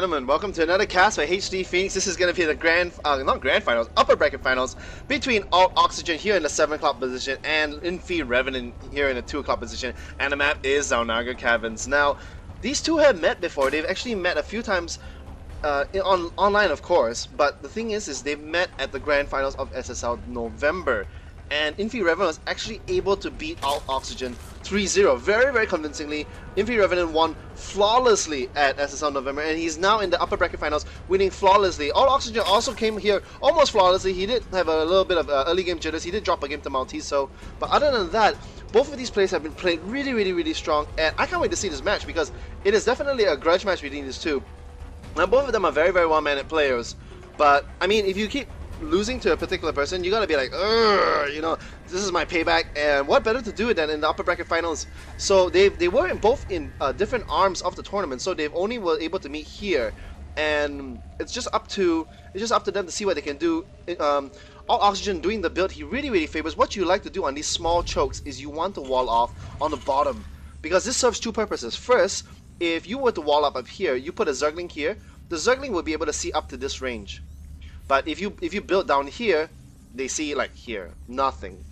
gentlemen, welcome to another cast by HD Phoenix. This is going to be the not grand finals, upper bracket finals between aLtOxygen here in the 7 o'clock position and inFiRevenant here in the 2 o'clock position, and the map is Zalnaga Caverns. Now, these two have met before. They've actually met a few times online, of course, but the thing is they've met at the grand finals of SSL November, and inFiRevenant was actually able to beat aLtOxygen 3-0 very, very convincingly. inFiRevenant won flawlessly at SSL November, and he's now in the upper bracket finals winning flawlessly. aLtOxygen also came here almost flawlessly. He did have a little bit of early game jitters. He did drop a game to Maltese, but other than that, both of these players have been played really, really, really strong, and I can't wait to see this match because it is definitely a grudge match between these two. Now, both of them are very, very well-mannered players, but I mean, if you keep losing to a particular person, you gotta be like, you know, this is my payback, and what better to do than in the upper bracket finals? So they were both in different arms of the tournament, so they've only were able to meet here, and it's just up to them to see what they can do. aLtOxygen doing the build he really favors. What you like to do on these small chokes is you want to wall off on the bottom, because this serves two purposes. First, if you were to wall up here, you put a Zergling here, the Zergling will be able to see up to this range. But if you build down here, they see like here, nothing.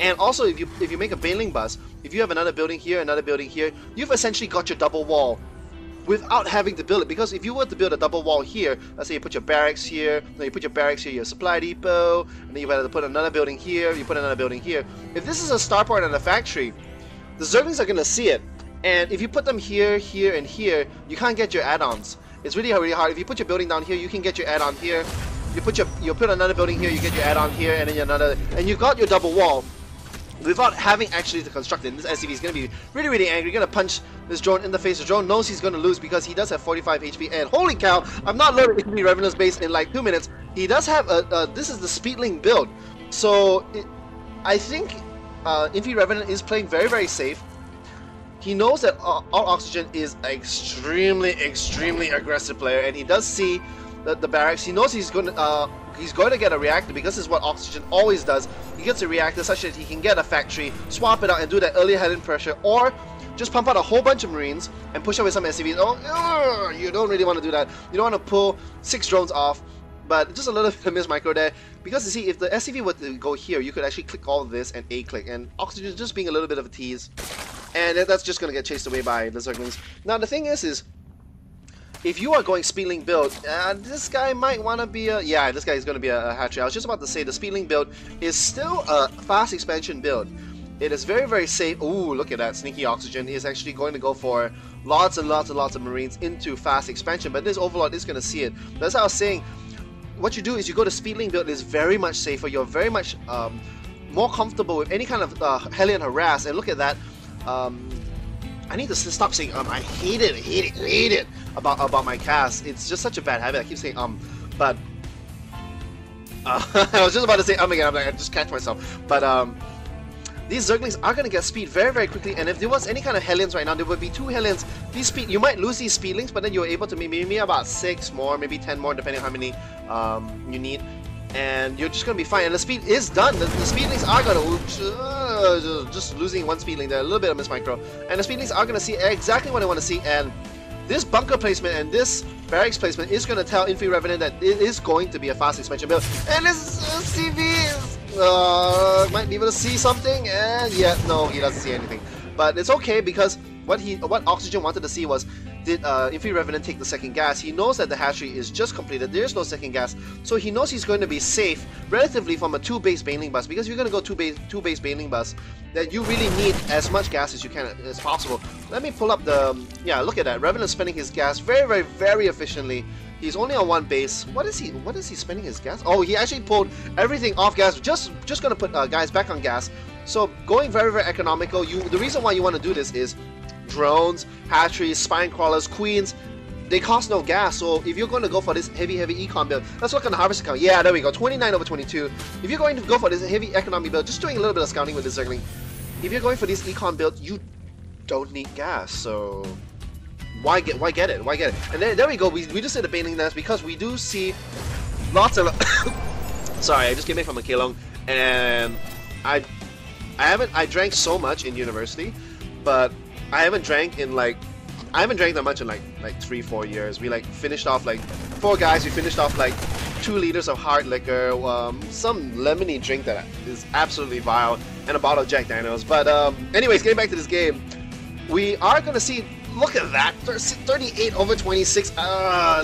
And also if you make a bailing bus, if you have another building here, you've essentially got your double wall without having to build it. Because if you were to build a double wall here, let's say you put your barracks here, then you put your barracks here, your supply depot, and then you have to put another building here, you put another building here. If this is a starport and a factory, the Zerglings are gonna see it. And if you put them here, here, and here, you can't get your add-ons. It's really, really hard. If you put your building down here, you can get your add-on here. You put another building here, you get your add-on here, and then another, and you got your double wall without having actually to construct it. This SCV is going to be really, really angry. Going to punch this drone in the face. The drone knows he's going to lose because he does have 45 HP. And holy cow, I'm not loaded inFiRevenant's base in like 2 minutes. He does have this is the Speedling build, so I think inFiRevenant is playing very, very safe. He knows that aLtOxygen is an extremely aggressive player, and he does see the barracks. He knows he's going to get a reactor, because this is what aLtOxygen always does. He gets a reactor such that he can get a factory, swap it out, and do that early head-in pressure, or just pump out a whole bunch of Marines and push away some SCVs. Oh, you don't really want to do that. You don't want to pull 6 drones off, but just a little bit of miss micro there. Because you see, if the SCV were to go here, you could actually click all of this and A-click, and aLtOxygen is just being a little bit of a tease, and that's just going to get chased away by the Zerglings. Now the thing is if you are going Speedling build, this guy might want to be a... Yeah, this guy is going to be a hatchery. I was just about to say the Speedling build is still a fast expansion build. It is very, very safe. Ooh, look at that. Sneaky Oxygen is actually going to go for lots and lots of Marines into fast expansion, but this Overlord is going to see it. That's how I was saying, what you do is you go to Speedling build is very much safer. You're very much more comfortable with any kind of Hellion harass, and look at that. I need to stop saying I hate it about my cast. It's just such a bad habit. I keep saying but I was just about to say again. I'm like, I just catch myself. But these Zerglings are gonna get speed very, very quickly, and if there was any kind of Hellions right now, there would be 2 Hellions. These speed, you might lose these Speedlings, but then you're able to maybe about 6 more, maybe 10 more, depending on how many you need, and you're just gonna be fine. And the speed is done. The Speedlings are gonna just losing 1 Speedling there, a little bit of miss micro, and the Speedlings are gonna see exactly what they want to see. And this bunker placement and this barracks placement is gonna tell inFiRevenant that it is going to be a fast expansion build. And this CV might be able to see something, and yeah, no, he doesn't see anything. But it's okay, because what aLtOxygen wanted to see was, did inFiRevenant take the second gas? He knows that the hatchery is just completed. There's no second gas, so he knows he's going to be safe relatively from a 2-base bailing bus, because if you're going to go 2-base bailing bus, then you really need as much gas as you can as possible. Let me pull up the... Yeah, look at that. Revenant spending his gas very efficiently. He's only on 1 base. What is he spending his gas? Oh, he actually pulled everything off gas. Just gonna put guys back on gas. So going very economical. The reason why you want to do this is drones, hatcheries, spine crawlers, queens, they cost no gas. So if you're going to go for this heavy econ build, let's look on the harvest account. Yeah, there we go, 29/22. If you're going to go for this heavy economy build, just doing a little bit of scouting with the Zergling, if you're going for this econ build, you don't need gas. So why get it? And there we go. We just did the bailing nest, because we do see lots of sorry, I just came back from a Kelong, and I drank so much in university, but I haven't drank in like I haven't drank that much in like 3-4 years. We like finished off like 4 guys. We finished off like 2 liters of hard liquor, some lemony drink that is absolutely vile, and a bottle of Jack Daniels. But anyways, getting back to this game, we are gonna see. Look at that, 38/26.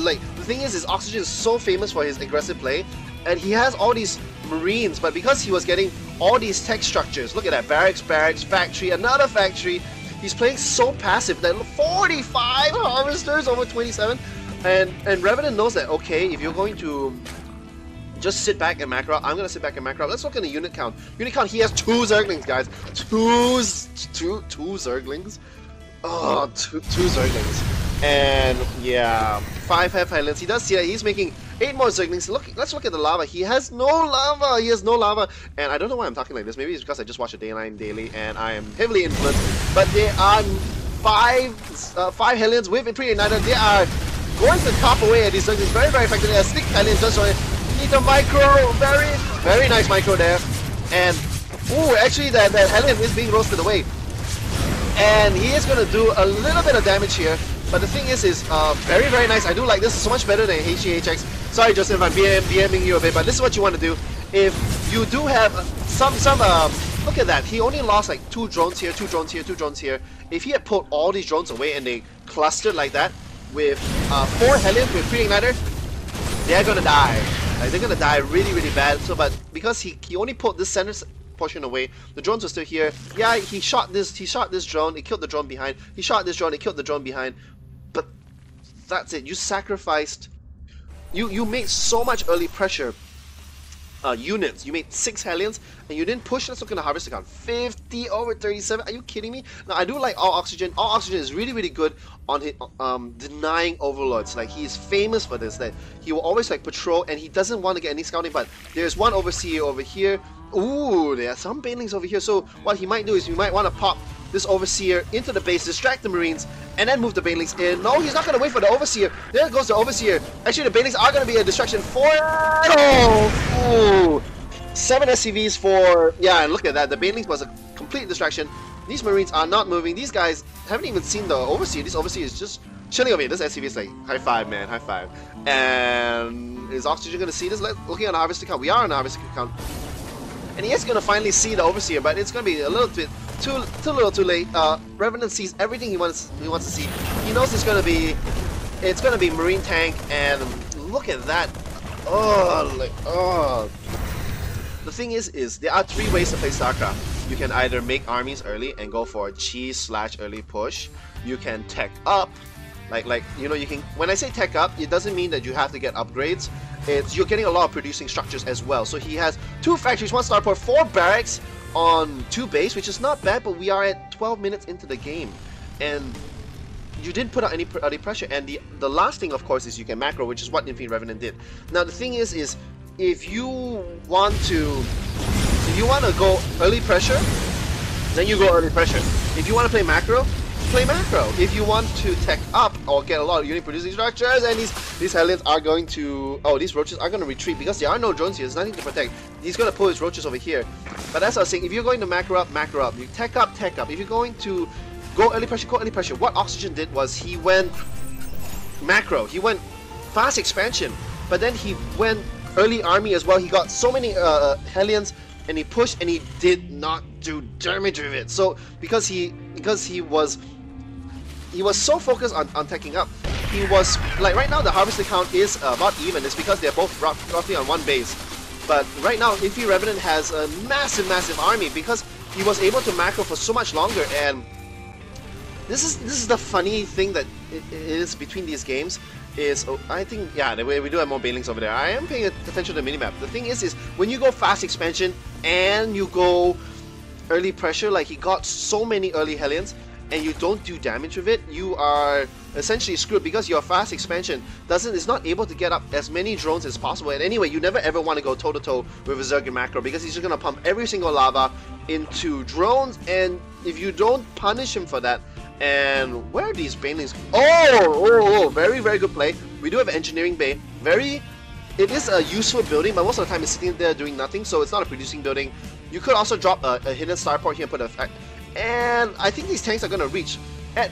Like the thing is aLtOxygen is so famous for his aggressive play, and he has all these Marines, but because he was getting all these tech structures, look at that, barracks, factory, another factory. He's playing so passive that 45 harvesters over 27, and Revenant knows that. Okay, if you're going to just sit back and macro, I'm gonna sit back and macro. Let's look at the unit count. Unit count. He has 2 Zerglings, guys. Two Zerglings. Oh, two Zerglings. And yeah, 5 half highlands. He does see that he's making 8 more Zerglings. Let's look at the lava. He has no lava. He has no lava. And I don't know why I'm talking like this. Maybe it's because I just watch a Dayline daily and I am heavily influenced. But there are 5 Hellions with pre-igniter. They are going to top away at these Zerglings very, very effectively. A Stick Hellion just on it. Need a micro. Very, very nice micro there. And ooh, actually that Hellion is being roasted away. And he is going to do a little bit of damage here. But the thing is very, very nice. I do like this so much better than HGHX. Sorry, Joseph, I'm BMing you a bit, but this is what you want to do. If you do have some look at that. He only lost like 2 drones here, 2 drones here, 2 drones here. If he had pulled all these drones away and they clustered like that with 4 Hellions with pre-igniter, they're going to die. Like, they're going to die really, really bad. So, but because he only pulled this center portion away, the drones are still here. Yeah, he shot this drone, he killed the drone behind. He shot this drone, he killed the drone behind. But that's it. You sacrificed. You made so much early pressure units. You made 6 Hellions and you didn't push. Let's look at the harvest account. 50/37. Are you kidding me? Now I do like aLtOxygen. aLtOxygen is really, really good on his, denying overlords. Like, he's famous for this. That he will always like patrol and he doesn't want to get any scouting. But there's one overseer over here. Ooh, there are some banelings over here. So what he might do is he might want to pop this overseer into the base, distract the Marines, and then move the banelings in. No, he's not going to wait for the overseer. There goes the overseer. Actually, the banelings are going to be a distraction for... Oh! Ooh. 7 SCVs for... Yeah, and look at that. The banelings was a complete distraction. These Marines are not moving. These guys haven't even seen the overseer. This overseer is just chilling over here. This SCV is like, high five, man. High five. And is aLtOxygen going to see this? Looking on the harvest account. We are on the harvest account. And he is going to finally see the overseer, but it's going to be a little bit too little too late. Revenant sees everything he wants to see. He knows it's going to be Marine tank, and look at that. Oh. The thing is there are 3 ways to play StarCraft. You can either make armies early and go for a cheese/early push. You can tech up. Like you know, you can. When I say tech up, it doesn't mean that you have to get upgrades. You're getting a lot of producing structures as well. So he has 2 factories, 1 starport, 4 barracks on 2 base, which is not bad. But we are at 12 minutes into the game, and you didn't put out any early pressure. And the last thing, of course, is you can macro, which is what inFiRevenant did. Now the thing is if you want to go early pressure, then you go early pressure. If you want to play macro, play macro. If you want to tech up or get a lot of unit producing structures, and these Hellions are going to... Oh, these roaches are going to retreat because there are no drones here. There's nothing to protect. He's going to pull his roaches over here. But as I was saying, if you're going to macro up, macro up. You tech up, tech up. If you're going to go early pressure, go early pressure. What aLtOxygen did was he went macro. He went fast expansion, but then he went early army as well. He got so many Hellions, and he pushed, and he did not do damage with it. So because he was so focused on teching up, he was like, right now the harvest count is about even. It's because they're both roughly on 1 base. But right now inFiRevenant has a massive army because he was able to macro for so much longer. And this is the funny thing that it is between these games. I think, yeah, we do have more banelings over there. I am paying attention to the minimap. The thing is when you go fast expansion and you go early pressure, like he got so many early Hellions, and you don't do damage with it, you are essentially screwed because your fast expansion is not able to get up as many drones as possible. And anyway, you never ever want to go toe-to-toe with a Zerg macro because he's just going to pump every single lava into drones, and if you don't punish him for that... And where are these banelings? Oh, very, very good play. We do have an engineering bay. It is a useful building, but most of the time it's sitting there doing nothing, so it's not a producing building. You could also drop a hidden starport here and put a... And I think these tanks are going to reach at